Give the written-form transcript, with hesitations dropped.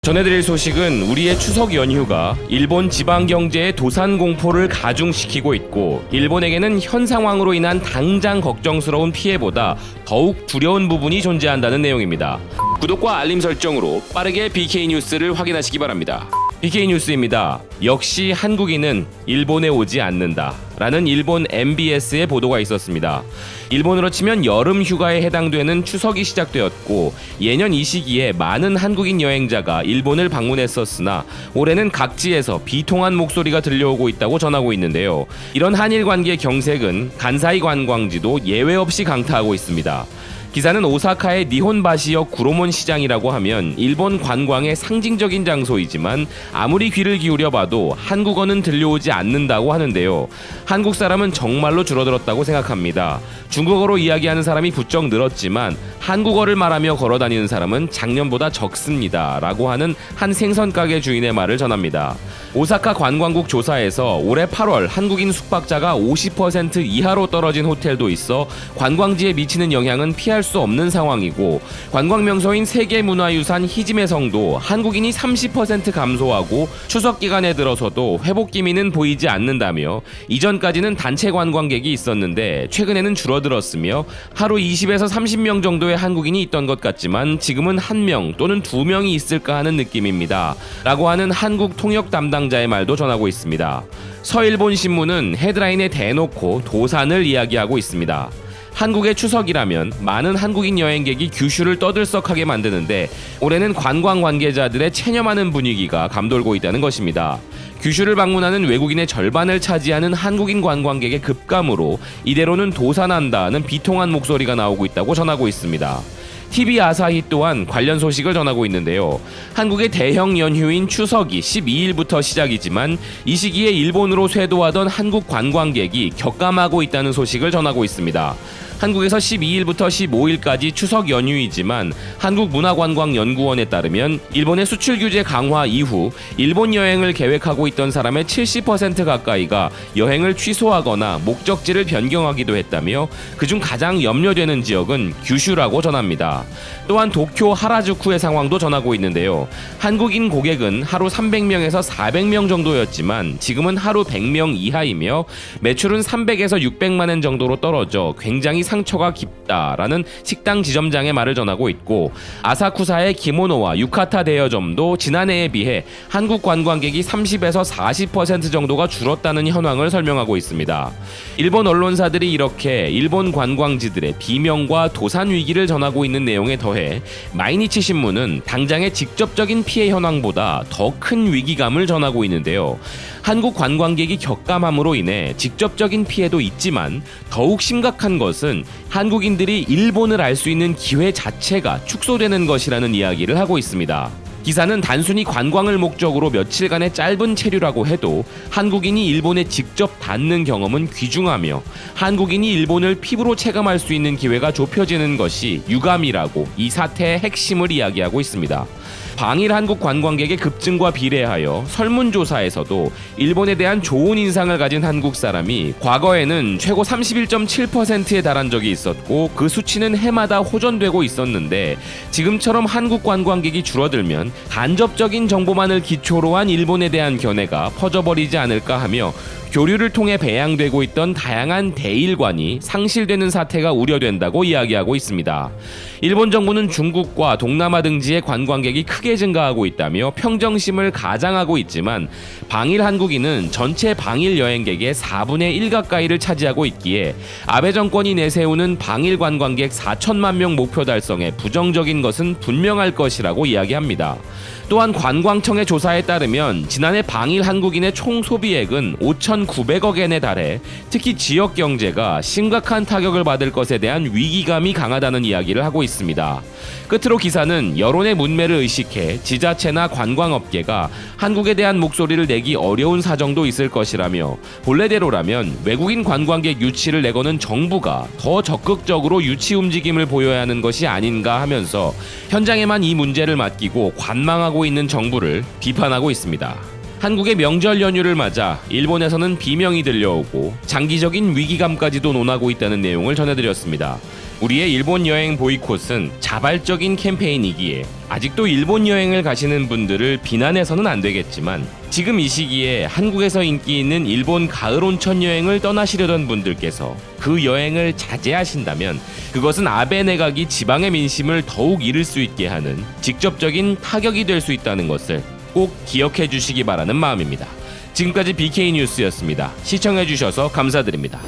전해드릴 소식은 우리의 추석 연휴가 일본 지방경제의 도산 공포를 가중시키고 있고 일본에게는 현 상황으로 인한 당장 걱정스러운 피해보다 더욱 두려운 부분이 존재한다는 내용입니다. 구독과 알림 설정으로 빠르게 BK 뉴스를 확인하시기 바랍니다. BK 뉴스입니다. 역시 한국인은 일본에 오지 않는다 라는 일본 MBS의 보도가 있었습니다. 일본으로 치면 여름 휴가에 해당되는 추석이 시작되었고 예년 이 시기에 많은 한국인 여행자가 일본을 방문했었으나 올해는 각지에서 비통한 목소리가 들려오고 있다고 전하고 있는데요. 이런 한일 관계 경색은 간사이 관광지도 예외 없이 강타하고 있습니다. 기사는 오사카의 니혼바시역 구로몬 시장이라고 하면 일본 관광의 상징적인 장소이지만 아무리 귀를 기울여봐도 한국어는 들려오지 않는다고 하는데요. 한국 사람은 정말로 줄어들었다고 생각합니다. 중국어로 이야기하는 사람이 부쩍 늘었지만 한국어를 말하며 걸어다니는 사람은 작년보다 적습니다 라고 하는 한 생선가게 주인의 말을 전합니다. 오사카 관광국 조사에서 올해 8월 한국인 숙박자가 50% 이하로 떨어진 호텔도 있어 관광지에 미치는 영향은 피할 수 없는 상황이고 관광명소인 세계문화유산 히지메 성도 한국인이 30% 감소하고 추석 기간에 들어서도 회복 기미는 보이지 않는다며 이전까지는 단체 관광객이 있었는데 최근에는 줄어들었으며 하루 20에서 30명 정도의 한국인이 있던 것 같지만 지금은 1명 또는 2명이 있을까 하는 느낌입니다 라고 하는 한국 통역 담당자의 말도 전하고 있습니다. 서일본 신문은 헤드라인에 대놓고 도산을 이야기하고 있습니다. 한국의 추석이라면 많은 한국인 여행객이 규슈를 떠들썩하게 만드는데 올해는 관광 관계자들의 체념하는 분위기가 감돌고 있다는 것입니다. 규슈를 방문하는 외국인의 절반을 차지하는 한국인 관광객의 급감으로 이대로는 도산한다는 비통한 목소리가 나오고 있다고 전하고 있습니다. TV 아사히 또한 관련 소식을 전하고 있는데요. 한국의 대형 연휴인 추석이 12일부터 시작이지만 이 시기에 일본으로 쇄도하던 한국 관광객이 격감하고 있다는 소식을 전하고 있습니다. 한국에서 12일부터 15일까지 추석 연휴이지만 한국문화관광연구원에 따르면 일본의 수출 규제 강화 이후 일본 여행을 계획하고 있던 사람의 70% 가까이가 여행을 취소하거나 목적지를 변경하기도 했다며 그중 가장 염려되는 지역은 규슈라고 전합니다. 또한 도쿄 하라주쿠의 상황도 전하고 있는데요. 한국인 고객은 하루 300명에서 400명 정도였지만 지금은 하루 100명 이하이며 매출은 300에서 600만 엔 정도로 떨어져 굉장히 상처가 깊다라는 식당 지점장의 말을 전하고 있고 아사쿠사의 기모노와 유카타 대여점도 지난해에 비해 한국 관광객이 30에서 40% 정도가 줄었다는 현황을 설명하고 있습니다. 일본 언론사들이 이렇게 일본 관광지들의 비명과 도산 위기를 전하고 있는 내용에 더해 마이니치 신문은 당장의 직접적인 피해 현황보다 더 큰 위기감을 전하고 있는데요. 한국 관광객이 격감함으로 인해 직접적인 피해도 있지만 더욱 심각한 것은 한국인들이 일본을 알 수 있는 기회 자체가 축소되는 것이라는 이야기를 하고 있습니다. 기사는 단순히 관광을 목적으로 며칠간의 짧은 체류라고 해도 한국인이 일본에 직접 닿는 경험은 귀중하며 한국인이 일본을 피부로 체감할 수 있는 기회가 좁혀지는 것이 유감이라고 이 사태의 핵심을 이야기하고 있습니다. 방일 한국 관광객의 급증과 비례하여 설문조사에서도 일본에 대한 좋은 인상을 가진 한국 사람이 과거에는 최고 31.7%에 달한 적이 있었고 그 수치는 해마다 호전되고 있었는데 지금처럼 한국 관광객이 줄어들면 간접적인 정보만을 기초로 한 일본에 대한 견해가 퍼져버리지 않을까 하며 교류를 통해 배양되고 있던 다양한 대일관이 상실되는 사태가 우려된다고 이야기하고 있습니다. 일본 정부는 중국과 동남아 등지의 관광객이 크게 증가하고 있다며 평정심을 가장하고 있지만 방일 한국인은 전체 방일 여행객의 4분의 1 가까이를 차지하고 있기에 아베 정권이 내세우는 방일 관광객 4천만 명 목표 달성에 부정적인 것은 분명할 것이라고 이야기합니다. 또한 관광청의 조사에 따르면 지난해 방일 한국인의 총 소비액은 5,900억 엔에 달해 특히 지역 경제가 심각한 타격을 받을 것에 대한 위기감이 강하다는 이야기를 하고 있습니다. 끝으로 기사는 여론의 문매를 의식해 지자체나 관광업계가 한국에 대한 목소리를 내기 어려운 사정도 있을 것이라며 본래대로라면 외국인 관광객 유치를 내거는 정부가 더 적극적으로 유치 움직임을 보여야 하는 것이 아닌가 하면서 현장에만 이 문제를 맡기고 관망하고 있는 정부를 비판하고 있습니다. 한국의 명절 연휴를 맞아 일본에서는 비명이 들려오고 장기적인 위기감까지도 논하고 있다는 내용을 전해드렸습니다. 우리의 일본 여행 보이콧은 자발적인 캠페인이기에 아직도 일본 여행을 가시는 분들을 비난해서는 안 되겠지만 지금 이 시기에 한국에서 인기 있는 일본 가을 온천 여행을 떠나시려던 분들께서 그 여행을 자제하신다면 그것은 아베 내각이 지방의 민심을 더욱 잃을 수 있게 하는 직접적인 타격이 될 수 있다는 것을 꼭 기억해 주시기 바라는 마음입니다. 지금까지 BK 뉴스였습니다. 시청해 주셔서 감사드립니다.